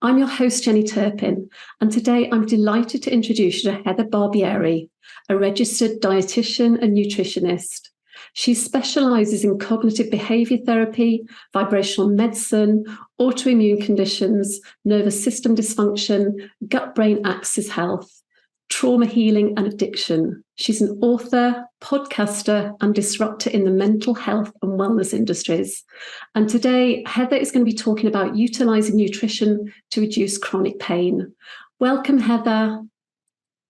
I'm your host, Jenny Turpin, and today I'm delighted to introduce you to Heather Barbieri, a registered dietitian and nutritionist. She specialises in cognitive behaviour therapy, vibrational medicine, autoimmune conditions, nervous system dysfunction, gut-brain axis health, trauma healing and addiction. She's an author, podcaster, and disruptor in the mental health and wellness industries. And today, Heather is going to be talking about utilising nutrition to reduce chronic pain. Welcome, Heather.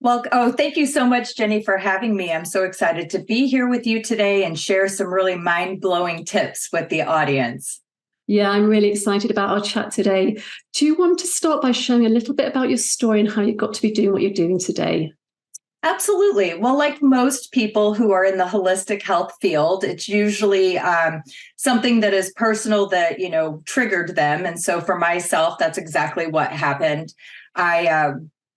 Well, thank you so much, Jenny, for having me. I'm so excited to be here with you today and share some really mind-blowing tips with the audience. Yeah, I'm really excited about our chat today. Do you want to start by sharing a little bit about your story and how you got to be doing what you're doing today? Absolutely. Well, like most people who are in the holistic health field, it's usually something that is personal that, triggered them. And so for myself, that's exactly what happened.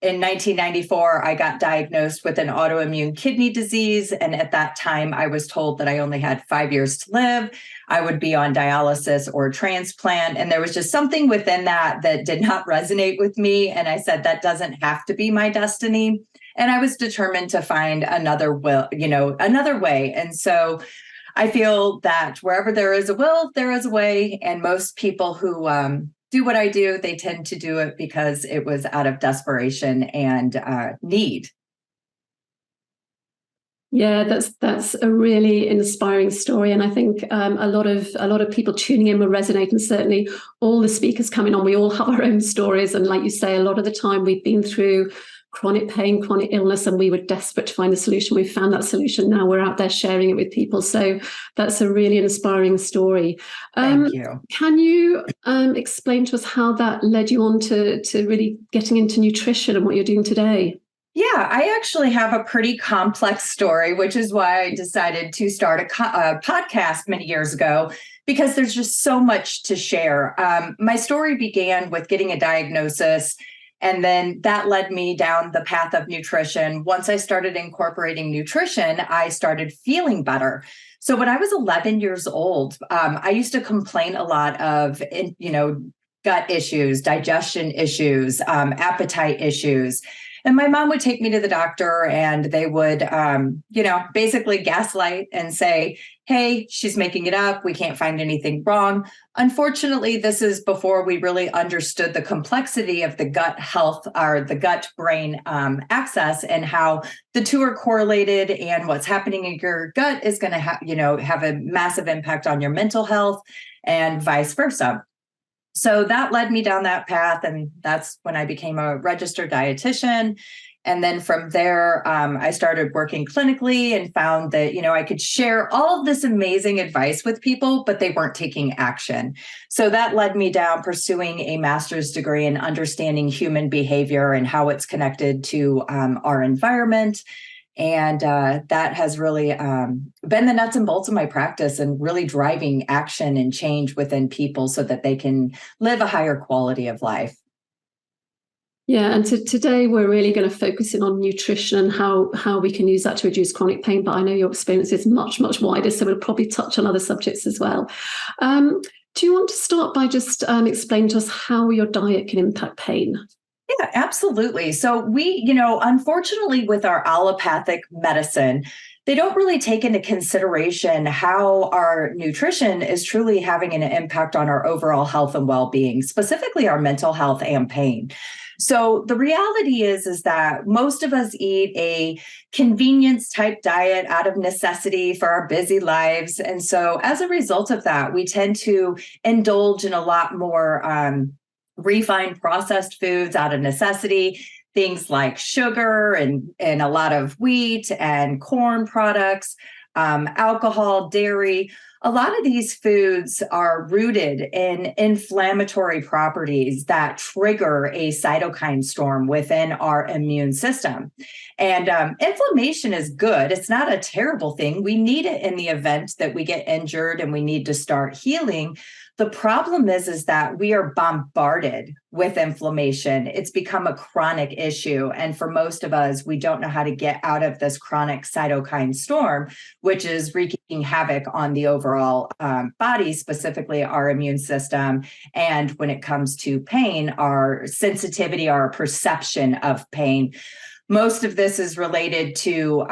In 1994, I got diagnosed with an autoimmune kidney disease. And at that time, I was told that I only had 5 years to live. I would be on dialysis or transplant. And there was just something within that did not resonate with me. And I said, that doesn't have to be my destiny. And I was determined to find another way. And so I feel that wherever there is a will, there is a way. And most people who do what I do, they tend to do it because it was out of desperation and need. Yeah, that's a really inspiring story, and I think a lot of people tuning in will resonate. And certainly, all the speakers coming on, we all have our own stories. And like you say, a lot of the time we've been through chronic pain, chronic illness, and we were desperate to find a solution. We found that solution. Now we're out there sharing it with people. So that's a really inspiring story. Thank you. Can you explain to us how that led you on to really getting into nutrition and what you're doing today? Yeah, I actually have a pretty complex story, which is why I decided to start a podcast many years ago, because there's just so much to share. My story began with getting a diagnosis, and then that led me down the path of nutrition. Once I started incorporating nutrition, I started feeling better. So when I was 11 years old, I used to complain a lot of, gut issues, digestion issues, appetite issues. And my mom would take me to the doctor, and they would, basically gaslight and say, hey, she's making it up. We can't find anything wrong. Unfortunately, this is before we really understood the complexity of the gut health or the gut-brain axis and how the two are correlated, and what's happening in your gut is going to have a massive impact on your mental health and vice versa. So that led me down that path, and that's when I became a registered dietitian. And then from there, I started working clinically and found that, I could share all of this amazing advice with people, but they weren't taking action. So that led me down pursuing a master's degree in understanding human behavior and how it's connected to our environment. And that has really been the nuts and bolts of my practice, and really driving action and change within people so that they can live a higher quality of life. Yeah, and today we're really going to focus in on nutrition and how we can use that to reduce chronic pain. But I know your experience is much, much wider, so we'll probably touch on other subjects as well. Do you want to start by just explaining to us how your diet can impact pain? Yeah, absolutely. So we, unfortunately, with our allopathic medicine, they don't really take into consideration how our nutrition is truly having an impact on our overall health and well-being, specifically our mental health and pain. So the reality is that most of us eat a convenience type diet out of necessity for our busy lives. And so as a result of that, we tend to indulge in a lot more refined processed foods out of necessity, things like sugar and a lot of wheat and corn products, alcohol, dairy. A lot of these foods are rooted in inflammatory properties that trigger a cytokine storm within our immune system. And inflammation is good. It's not a terrible thing. We need it in the event that we get injured and we need to start healing. The problem is that we are bombarded with inflammation. It's become a chronic issue. And for most of us, we don't know how to get out of this chronic cytokine storm, which is wreaking havoc on the overall overall body, specifically our immune system. And when it comes to pain, our sensitivity, our perception of pain. Most of this is related to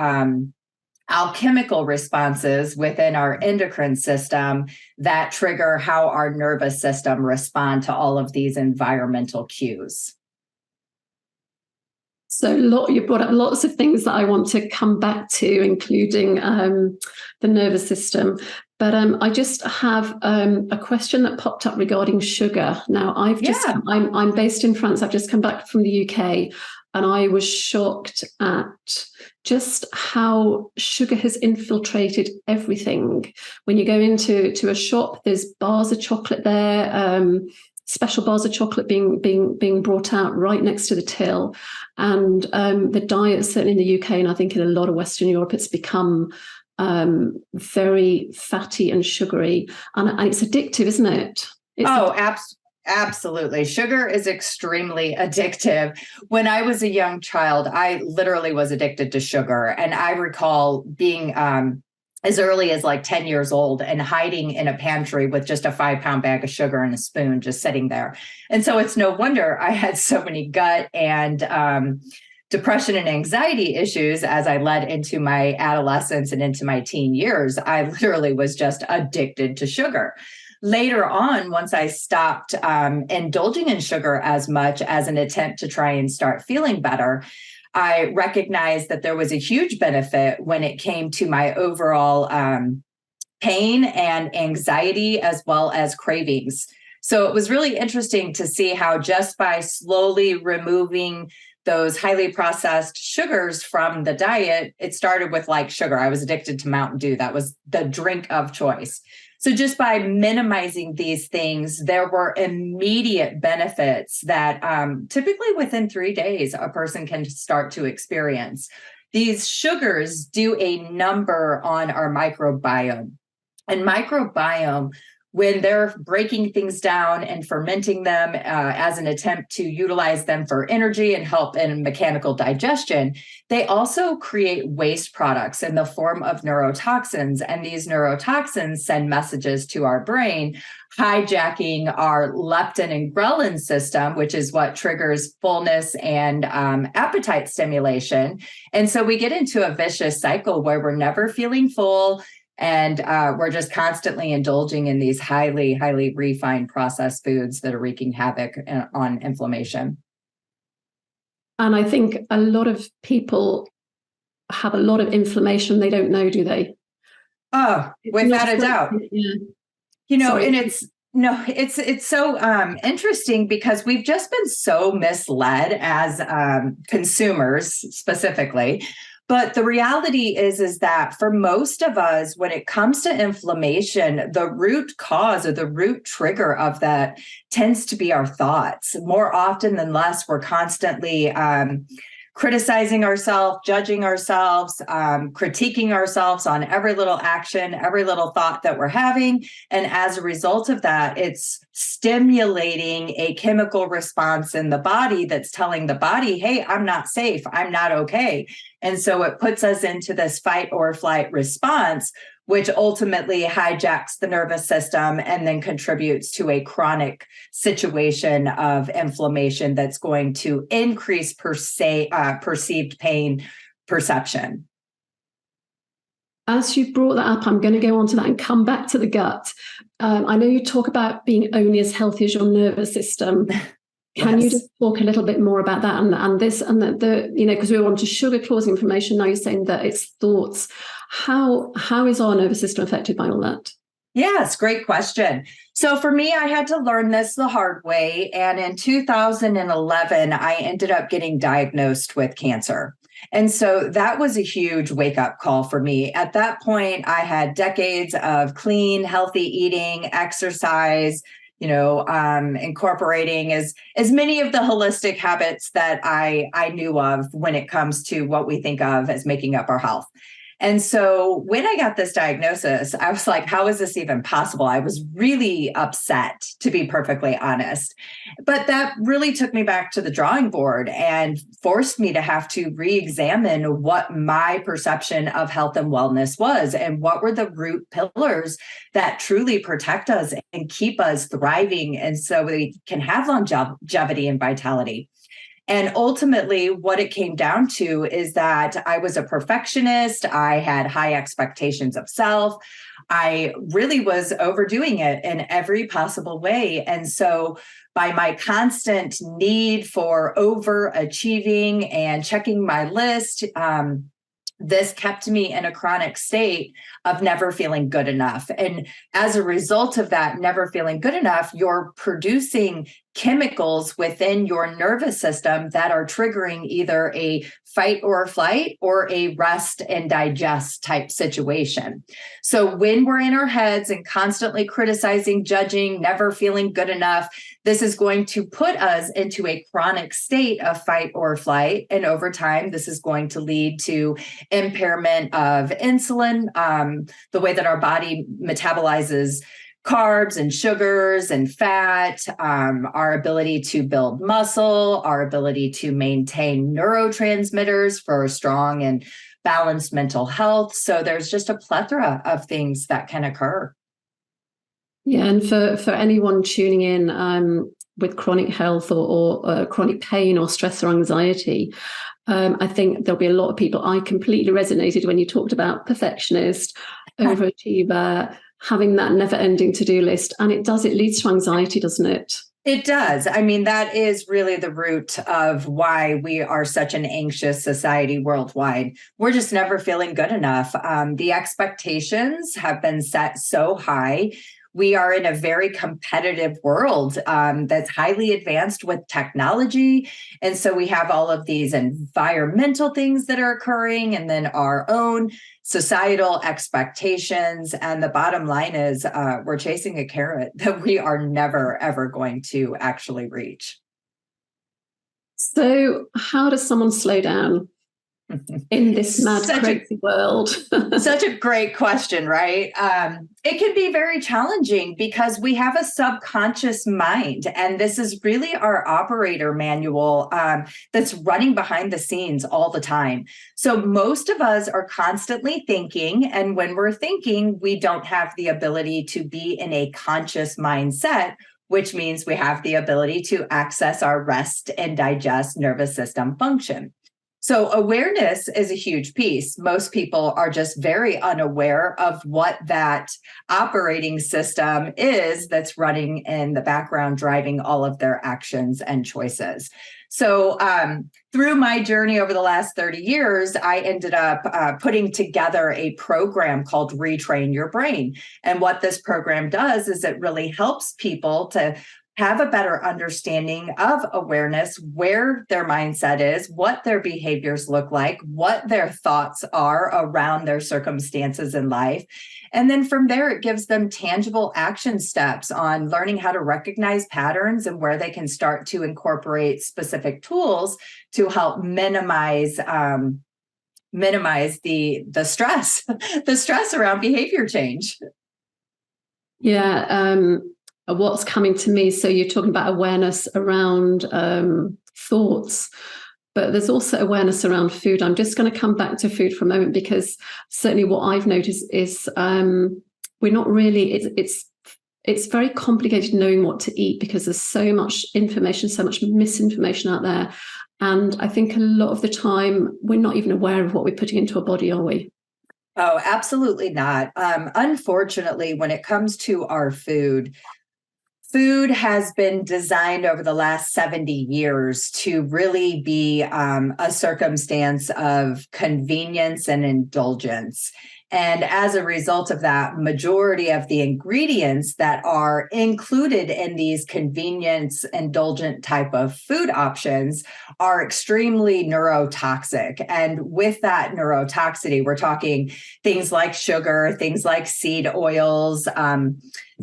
alchemical responses within our endocrine system that trigger how our nervous system respond to all of these environmental cues. So you brought up lots of things that I want to come back to, including the nervous system. But I just have a question that popped up regarding sugar. Now, I'm based in France. I've just come back from the UK, and I was shocked at just how sugar has infiltrated everything. When you go into a shop, there's bars of chocolate there. Special bars of chocolate being brought out right next to the till, and the diet, certainly in the UK, and I think in a lot of Western Europe, it's become very fatty and sugary, and it's addictive, isn't it? Absolutely. Sugar is extremely addictive. When I was a young child, I literally was addicted to sugar, and I recall being as early as like 10 years old and hiding in a pantry with just a 5-pound bag of sugar and a spoon just sitting there. And so it's no wonder I had so many gut and depression and anxiety issues as I led into my adolescence and into my teen years. I literally was just addicted to sugar. Later on, once I stopped indulging in sugar as much as an attempt to try and start feeling better, I recognized that there was a huge benefit when it came to my overall pain and anxiety, as well as cravings. So it was really interesting to see how just by slowly removing those highly processed sugars from the diet, it started with like sugar. I was addicted to Mountain Dew. That was the drink of choice. So just by minimizing these things, there were immediate benefits that typically within 3 days, a person can start to experience. These sugars do a number on our microbiome. And microbiome, when they're breaking things down and fermenting them as an attempt to utilize them for energy and help in mechanical digestion, they also create waste products in the form of neurotoxins. And these neurotoxins send messages to our brain, hijacking our leptin and ghrelin system, which is what triggers fullness and appetite stimulation. And so we get into a vicious cycle where we're never feeling full, and we're just constantly indulging in these highly, highly refined processed foods that are wreaking havoc on inflammation. And I think a lot of people have a lot of inflammation. They don't know, do they? Oh, without a doubt. Yeah. You know, Sorry. and it's so interesting because we've just been so misled as consumers specifically. But the reality is that for most of us, when it comes to inflammation, the root cause or the root trigger of that tends to be our thoughts. More often than less, we're constantly criticizing ourselves, judging ourselves, critiquing ourselves on every little action, every little thought that we're having. And as a result of that, it's stimulating a chemical response in the body that's telling the body, hey, I'm not safe, I'm not okay. And so it puts us into this fight or flight response, which ultimately hijacks the nervous system and then contributes to a chronic situation of inflammation that's going to increase perceived pain perception. As you brought that up, I'm going to go on to that and come back to the gut. I know you talk about being only as healthy as your nervous system. Can you just talk a little bit more about that and this and the because we were on to sugar causing inflammation. Now you're saying that it's thoughts. How is our nervous system affected by all that? Yes, great question. So for me, I had to learn this the hard way. And in 2011, I ended up getting diagnosed with cancer. And so that was a huge wake-up call for me. At that point, I had decades of clean, healthy eating, exercise, incorporating as many of the holistic habits that I knew of when it comes to what we think of as making up our health. And so when I got this diagnosis, I was like, how is this even possible? I was really upset, to be perfectly honest. But that really took me back to the drawing board and forced me to have to re-examine what my perception of health and wellness was and what were the root pillars that truly protect us and keep us thriving. And so we can have longevity and vitality. And ultimately, what it came down to is that I was a perfectionist. I had high expectations of self. I really was overdoing it in every possible way. And so by my constant need for overachieving and checking my list, this kept me in a chronic state of never feeling good enough. And as a result of that, never feeling good enough, you're producing chemicals within your nervous system that are triggering either a fight or flight or a rest and digest type situation. So when we're in our heads and constantly criticizing, judging, never feeling good enough, this is going to put us into a chronic state of fight or flight. And over time, this is going to lead to impairment of insulin, the way that our body metabolizes carbs and sugars and fat, our ability to build muscle, our ability to maintain neurotransmitters for strong and balanced mental health. So there's just a plethora of things that can occur. Yeah, and for anyone tuning in with chronic health or chronic pain or stress or anxiety, I think there'll be a lot of people. I completely resonated when you talked about perfectionist, overachiever, having that never-ending to-do list. And it leads to anxiety, doesn't it? It does. I mean, that is really the root of why we are such an anxious society worldwide. We're just never feeling good enough. The expectations have been set so high. We are in a very competitive world that's highly advanced with technology. And so we have all of these environmental things that are occurring and then our own societal expectations. And the bottom line is we're chasing a carrot that we are never, ever going to actually reach. So how does someone slow down in this mad, crazy world? Such a great question, right? It can be very challenging because we have a subconscious mind, and this is really our operator manual that's running behind the scenes all the time. So most of us are constantly thinking, and when we're thinking, we don't have the ability to be in a conscious mindset, which means we have the ability to access our rest and digest nervous system function. So awareness is a huge piece. Most people are just very unaware of what that operating system is that's running in the background, driving all of their actions and choices. So through my journey over the last 30 years, I ended up putting together a program called Retrain Your Brain. And what this program does is it really helps people to have a better understanding of awareness, where their mindset is, what their behaviors look like, what their thoughts are around their circumstances in life. And then from there, it gives them tangible action steps on learning how to recognize patterns and where they can start to incorporate specific tools to help minimize the stress, the stress around behavior change. Yeah. What's coming to me, so you're talking about awareness around thoughts, but there's also awareness around food. I'm just going to come back to food for a moment, because certainly what I've noticed is we're not really, it's very complicated knowing what to eat, because there's so much information, so much misinformation out there. And I think a lot of the time we're not even aware of what we're putting into our body, are we? Oh, absolutely not. Unfortunately, when it comes to our food has been designed over the last 70 years to really be a circumstance of convenience and indulgence. And as a result of that, majority of the ingredients that are included in these convenience indulgent type of food options are extremely neurotoxic. And with that neurotoxicity, we're talking things like sugar, things like seed oils,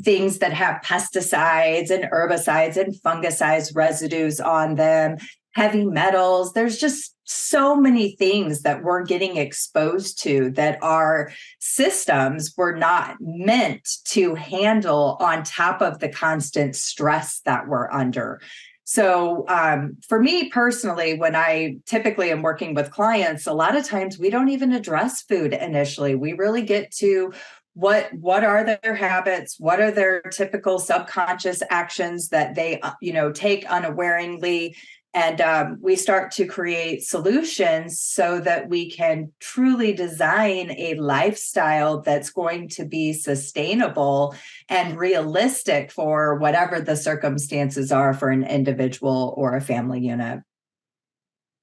things that have pesticides and herbicides and fungicides residues on them, heavy metals. There's just so many things that we're getting exposed to that our systems were not meant to handle on top of the constant stress that we're under. So for me personally, when I typically am working with clients, a lot of times we don't even address food initially. We really get to what are their habits, what are their typical subconscious actions that they take unawareingly, and we start to create solutions so that we can truly design a lifestyle that's going to be sustainable and realistic for whatever the circumstances are for an individual or a family unit.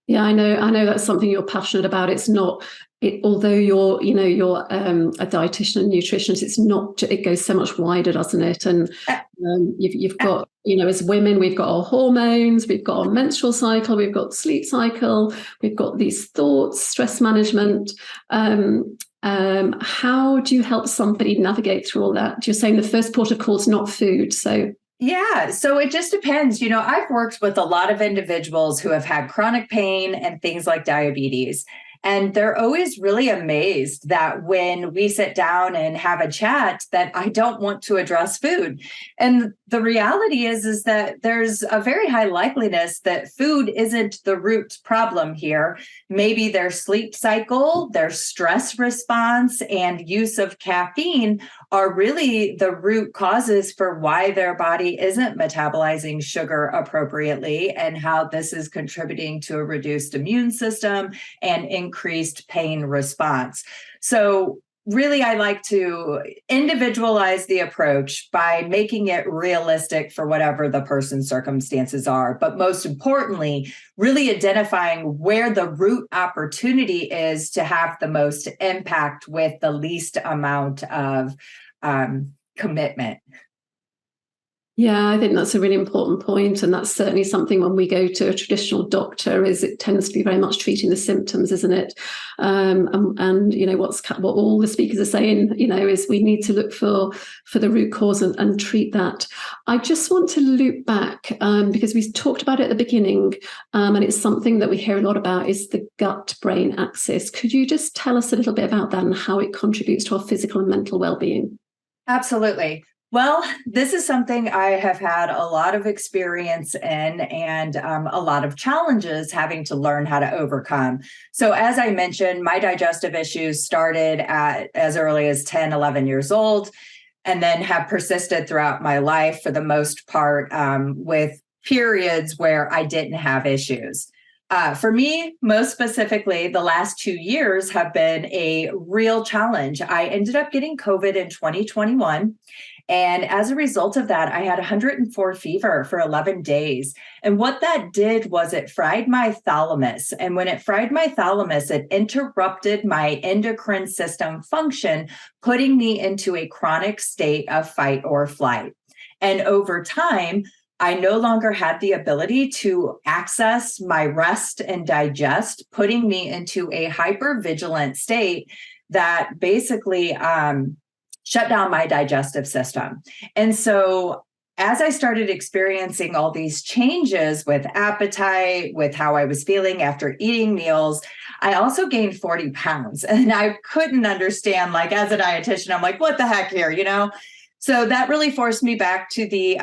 Yeah, I know that's something you're passionate about. It's not, although you're a dietitian and nutritionist, it's not, it goes so much wider, doesn't it? And you've got, as women, we've got our hormones, we've got our menstrual cycle, we've got sleep cycle, we've got these thoughts, stress management. How do you help somebody navigate through all that? You're saying the first port of call is not food, so. Yeah, so it just depends. I've worked with a lot of individuals who have had chronic pain and things like diabetes. And they're always really amazed that when we sit down and have a chat, that I don't want to address food. And the reality is that there's a very high likeliness that food isn't the root problem here. Maybe their sleep cycle, their stress response, and use of caffeine are really the root causes for why their body isn't metabolizing sugar appropriately, and how this is contributing to a reduced immune system and increased pain response. So really, I like to individualize the approach by making it realistic for whatever the person's circumstances are. But most importantly, really identifying where the root opportunity is to have the most impact with the least amount of commitment. Yeah, I think that's a really important point. And that's certainly something when we go to a traditional doctor, is it tends to be very much treating the symptoms, isn't it? And what all the speakers are saying, is we need to look for the root cause and treat that. I just want to loop back because we talked about it at the beginning, and it's something that we hear a lot about, is the gut-brain axis. Could you just tell us a little bit about that and how it contributes to our physical and mental well-being? Absolutely. Well, this is something I have had a lot of experience in, and a lot of challenges having to learn how to overcome. So as I mentioned, my digestive issues started at as early as 10, 11 years old, and then have persisted throughout my life for the most part, with periods where I didn't have issues. For me, most specifically, the last 2 years have been a real challenge. I ended up getting COVID in 2021. And as a result of that, I had 104 fever for 11 days. And what that did was it fried my thalamus. And when it fried my thalamus, it interrupted my endocrine system function, putting me into a chronic state of fight or flight. And over time, I no longer had the ability to access my rest and digest, putting me into a hypervigilant state that basically shut down my digestive system. And so as I started experiencing all these changes with appetite, with how I was feeling after eating meals, I also gained 40 pounds. And I couldn't understand, as a dietitian, I'm like, what the heck here, So that really forced me back to the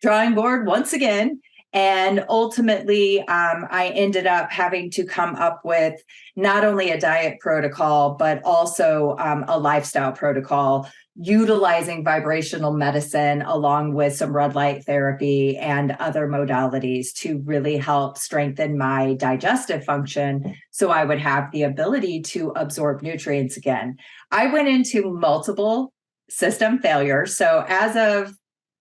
drawing board once again. And ultimately, I ended up having to come up with not only a diet protocol, but also a lifestyle protocol, utilizing vibrational medicine along with some red light therapy and other modalities to really help strengthen my digestive function so I would have the ability to absorb nutrients again. I went into multiple system failures. So as of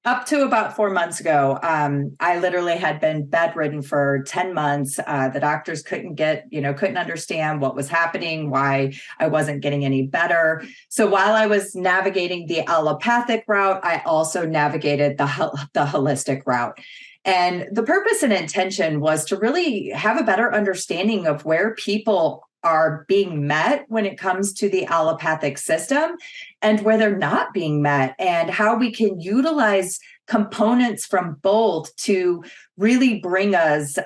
up to about 4 months ago, I literally had been bedridden for 10 months. The doctors couldn't understand what was happening, why I wasn't getting any better. So while I was navigating the allopathic route, I also navigated the holistic route. And the purpose and intention was to really have a better understanding of where people are being met when it comes to the allopathic system and where they're not being met, and how we can utilize components from both to really bring us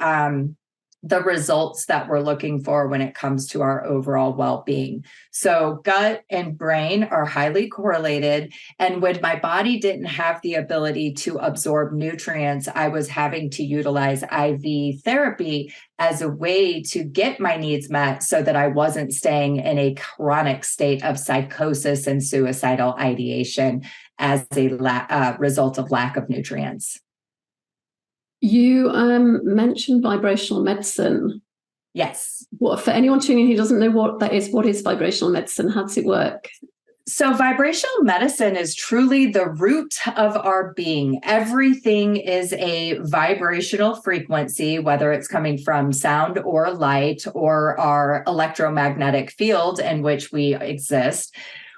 the results that we're looking for when it comes to our overall well-being. So gut and brain are highly correlated. And when my body didn't have the ability to absorb nutrients, I was having to utilize IV therapy as a way to get my needs met so that I wasn't staying in a chronic state of psychosis and suicidal ideation as a result of lack of nutrients. You mentioned vibrational medicine. Yes. For anyone tuning in who doesn't know what that is, what is vibrational medicine? How does it work? So vibrational medicine is truly the root of our being. Everything is a vibrational frequency, whether it's coming from sound or light or our electromagnetic field in which we exist.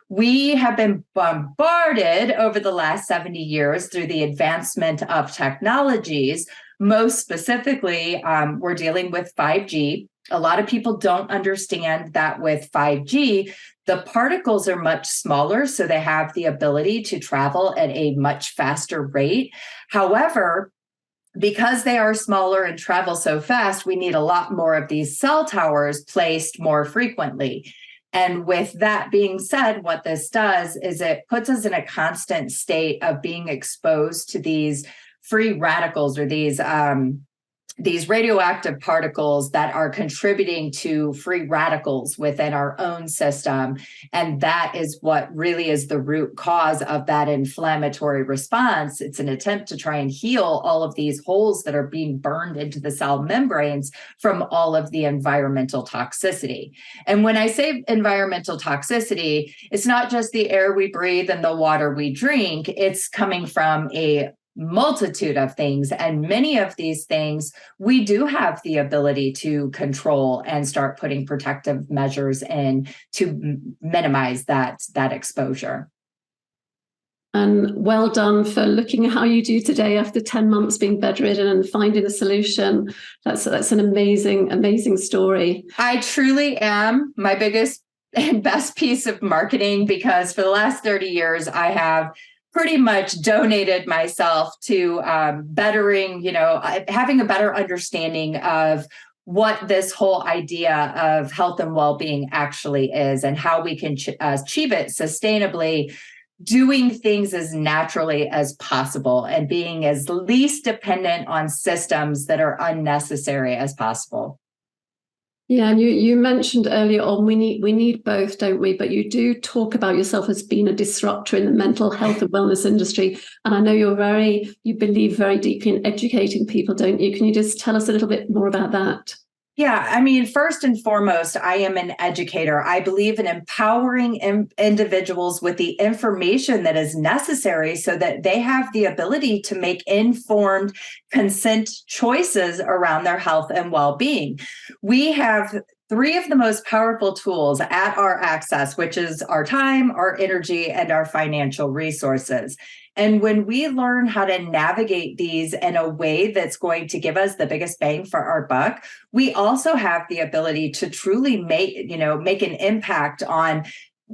We have been bombarded over the last 70 years through the advancement of technologies. Most specifically, we're dealing with 5G. A lot of people don't understand that with 5G, the particles are much smaller, so they have the ability to travel at a much faster rate. However, because they are smaller and travel so fast, we need a lot more of these cell towers placed more frequently. And with that being said, what this does is it puts us in a constant state of being exposed to these free radicals or these radioactive particles that are contributing to free radicals within our own system. And that is what really is the root cause of that inflammatory response. It's an attempt to try and heal all of these holes that are being burned into the cell membranes from all of the environmental toxicity. And when I say environmental toxicity, it's not just the air we breathe and the water we drink. It's coming from a multitude of things. And many of these things, we do have the ability to control and start putting protective measures in to minimize that exposure. And well done for looking at how you do today after 10 months being bedridden and finding a solution. That's an amazing, amazing story. I truly am my biggest and best piece of marketing, because for the last 30 years, I have pretty much donated myself to bettering, having a better understanding of what this whole idea of health and well-being actually is and how we can achieve it sustainably, doing things as naturally as possible and being as least dependent on systems that are unnecessary as possible. Yeah, and you mentioned earlier on we need both, don't we? But you do talk about yourself as being a disruptor in the mental health and wellness industry. And I know you believe very deeply in educating people, don't you? Can you just tell us a little bit more about that? Yeah, I mean, first and foremost, I am an educator. I believe in empowering individuals with the information that is necessary so that they have the ability to make informed consent choices around their health and well-being. We have 3 of the most powerful tools at our access, which is our time, our energy, and our financial resources. And when we learn how to navigate these in a way that's going to give us the biggest bang for our buck, we also have the ability to truly make an impact on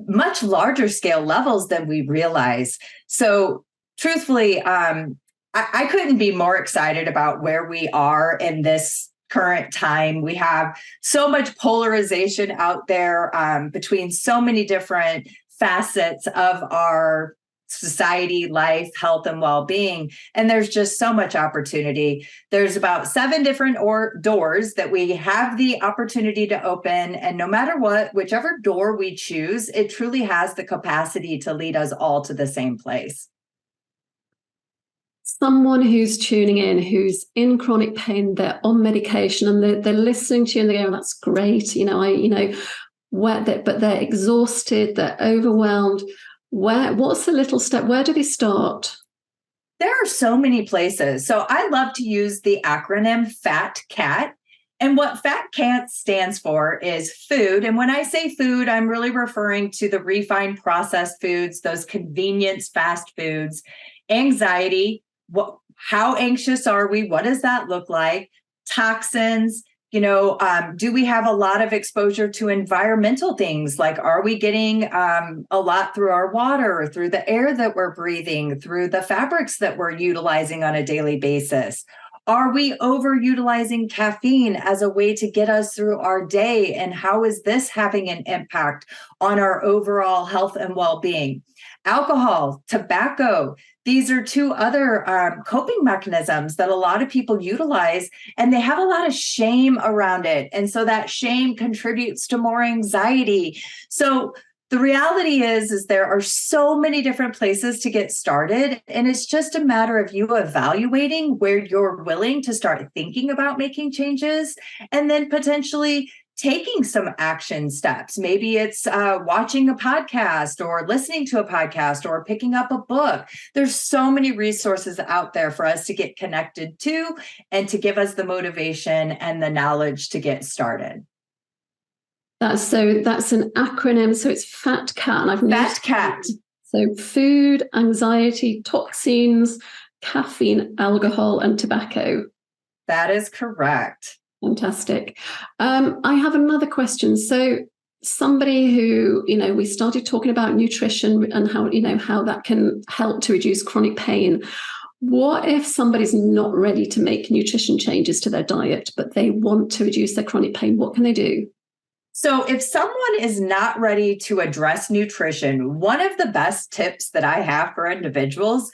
much larger scale levels than we realize. So truthfully, I couldn't be more excited about where we are in this current time. We have so much polarization out there between so many different facets of our society, life, health, and well-being. And there's just so much opportunity. There's about 7 different doors that we have the opportunity to open. And no matter what, whichever door we choose, it truly has the capacity to lead us all to the same place. Someone who's tuning in, who's in chronic pain, they're on medication, and they're listening to you and they're going, "That's great, but they're exhausted, they're overwhelmed." What's the little step? Where do they start? There are so many places. So I love to use the acronym FAT-CAT. And what FAT-CAT stands for is food. And when I say food, I'm really referring to the refined processed foods, those convenience fast foods, anxiety. How anxious are we? What does that look like? Toxins. Do we have a lot of exposure to environmental things? Like, are we getting a lot through our water, through the air that we're breathing, through the fabrics that we're utilizing on a daily basis? Are we overutilizing caffeine as a way to get us through our day? And how is this having an impact on our overall health and well-being? Alcohol, tobacco, these are two other coping mechanisms that a lot of people utilize, and they have a lot of shame around it. And so that shame contributes to more anxiety. So the reality is there are so many different places to get started, and it's just a matter of you evaluating where you're willing to start thinking about making changes, and then potentially taking some action steps. Maybe it's watching a podcast or listening to a podcast or picking up a book. There's so many resources out there for us to get connected to and to give us the motivation and the knowledge to get started. That's an acronym. So it's FAT-CAT. And I've FAT-CAT. So food, anxiety, toxins, caffeine, alcohol, and tobacco. That is correct. Fantastic. I have another question. So somebody who, we started talking about nutrition and how that can help to reduce chronic pain. What if somebody's not ready to make nutrition changes to their diet, but they want to reduce their chronic pain? What can they do? So if someone is not ready to address nutrition, one of the best tips that I have for individuals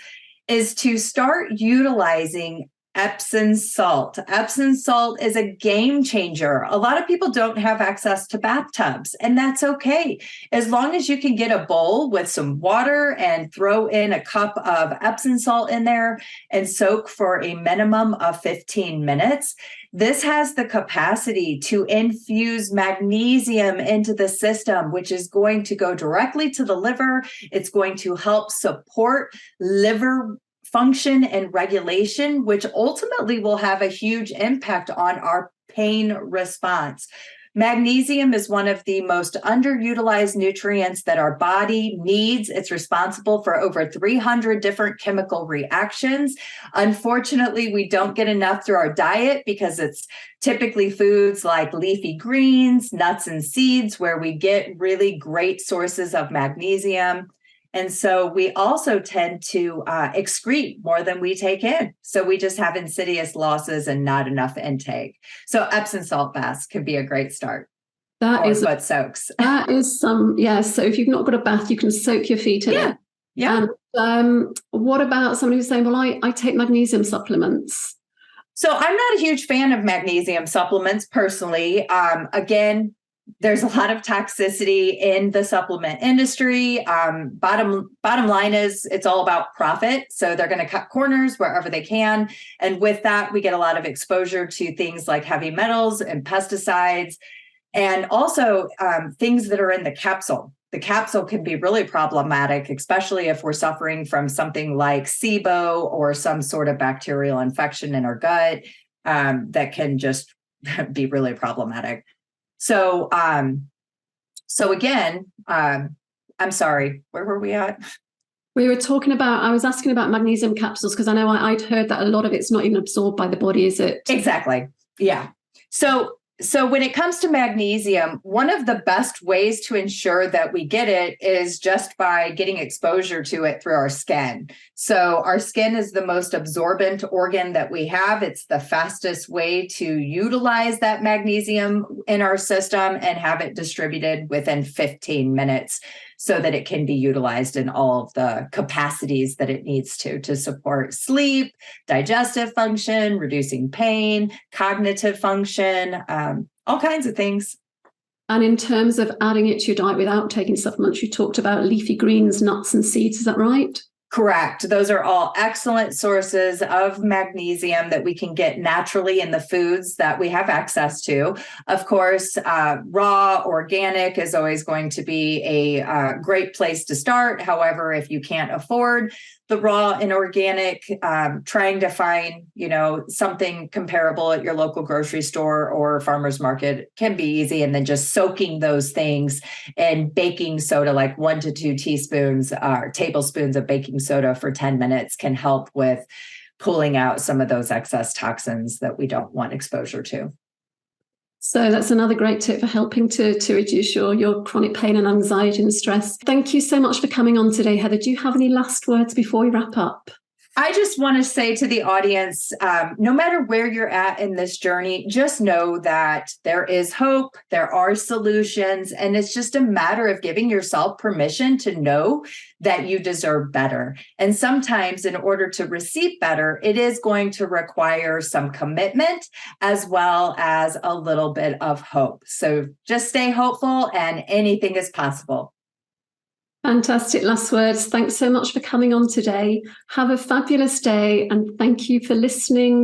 is to start utilizing Epsom salt. Epsom salt is a game changer. A lot of people don't have access to bathtubs, and that's okay. As long as you can get a bowl with some water and throw in a cup of Epsom salt in there and soak for a minimum of 15 minutes. This has the capacity to infuse magnesium into the system, which is going to go directly to the liver. It's going to help support liver function and regulation, which ultimately will have a huge impact on our pain response. Magnesium is one of the most underutilized nutrients that our body needs. It's responsible for over 300 different chemical reactions. Unfortunately, we don't get enough through our diet because it's typically foods like leafy greens, nuts, and seeds where we get really great sources of magnesium. And so we also tend to excrete more than we take in. So we just have insidious losses and not enough intake. So Epsom salt baths can be a great start. That is butt soaks. That is So if you've not got a bath, you can soak your feet in it. Yeah. And what about somebody who's saying, well, I take magnesium supplements? So I'm not a huge fan of magnesium supplements personally. Again, there's a lot of toxicity in the supplement industry. Bottom line is it's all about profit. So they're going to cut corners wherever they can. And with that, we get a lot of exposure to things like heavy metals and pesticides, and also things that are in the capsule. The capsule can be really problematic, especially if we're suffering from something like SIBO or some sort of bacterial infection in our gut that can just be really problematic. So again, I'm sorry, where were we at? We were talking about, I was asking about magnesium capsules because I know I'd heard that a lot of it's not even absorbed by the body, is it? Exactly. Yeah. So when it comes to magnesium, one of the best ways to ensure that we get it is just by getting exposure to it through our skin. So our skin is the most absorbent organ that we have. It's the fastest way to utilize that magnesium in our system and have it distributed within 15 minutes so that it can be utilized in all of the capacities that it needs to support sleep, digestive function, reducing pain, cognitive function, all kinds of things. And in terms of adding it to your diet without taking supplements, you talked about leafy greens, nuts, and seeds. Is that right? Correct. Those are all excellent sources of magnesium that we can get naturally in the foods that we have access to. Of course, raw organic is always going to be a great place to start. However, if you can't afford the raw and organic, trying to find, something comparable at your local grocery store or farmer's market can be easy. And then just soaking those things in baking soda, like 1 to 2 teaspoons or tablespoons of baking soda for 10 minutes can help with pulling out some of those excess toxins that we don't want exposure to. So that's another great tip for helping to reduce your chronic pain and anxiety and stress. Thank you so much for coming on today, Heather. Do you have any last words before we wrap up? I just want to say to the audience, no matter where you're at in this journey, just know that there is hope, there are solutions, and it's just a matter of giving yourself permission to know that you deserve better. And sometimes in order to receive better, it is going to require some commitment as well as a little bit of hope. So just stay hopeful and anything is possible. Fantastic last words. Thanks so much for coming on today. Have a fabulous day, and thank you for listening